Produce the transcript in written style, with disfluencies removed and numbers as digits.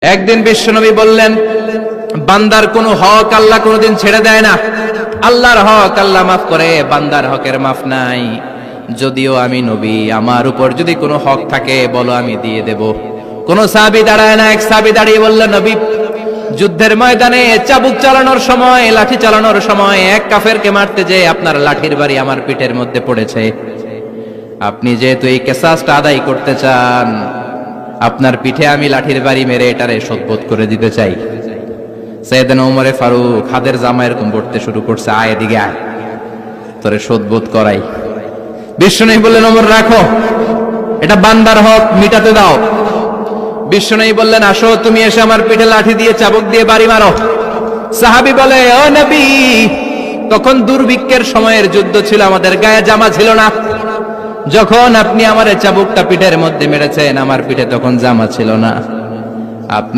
একদিন বিশ্বনবী বললেন, বান্দার কোনো হক আল্লাহ কোনোদিন ছেড়ে দেয় না। আল্লাহর হক আল্লাহ মাফ করে, বান্দার হকের মাফ নাই। যদিও আমি নবী, আমার উপর যদি কোনো হক থাকে বলো, আমি দিয়ে দেব। কোন সাহাবী দাঁড়ায় না। এক সাহাবী দাঁড়িয়ে বললেন, নবী, যুদ্ধের ময়দানে চাবুক চালানোর সময়, লাঠি চালানোর সময় এক কাফেরকে মারতে যেয়ে আপনার লাঠির বাড়ি আমার পিঠের মধ্যে পড়েছে। আপনি যেহেতু এই কিসাসটা আদায় করতে চান, আপনার পিঠে আমি লাঠির বাড়ি মেরে এটারে শোধবোধ করে দিতে চাই। সাইয়েদনা ওমরে ফারুক হাতের জামা এরকম পড়তে শুরু করছে, আয় এদিকে আয়, তোরে শোধবোধ করাই। বিশ্বনবী বললেন, ওমর রাখো, এটা বান্দার হক, মিটাতে দাও। বিশ্বনবী বললেন, আসো, তুমি এসে আমার পিঠে লাঠি দিয়ে চাবুক দিয়ে বাড়ি মারো। সাহাবী বলে, ও নবী, তখন দুর্ভিক্ষের সময়ের যুদ্ধ ছিল, আমাদের গায়ে জামা ছিল না। যখন আপনি আমার চাবুকটা পিঠের মধ্যে মেরেছেন, আমার পিঠে তখন জামা ছিল না। আপনি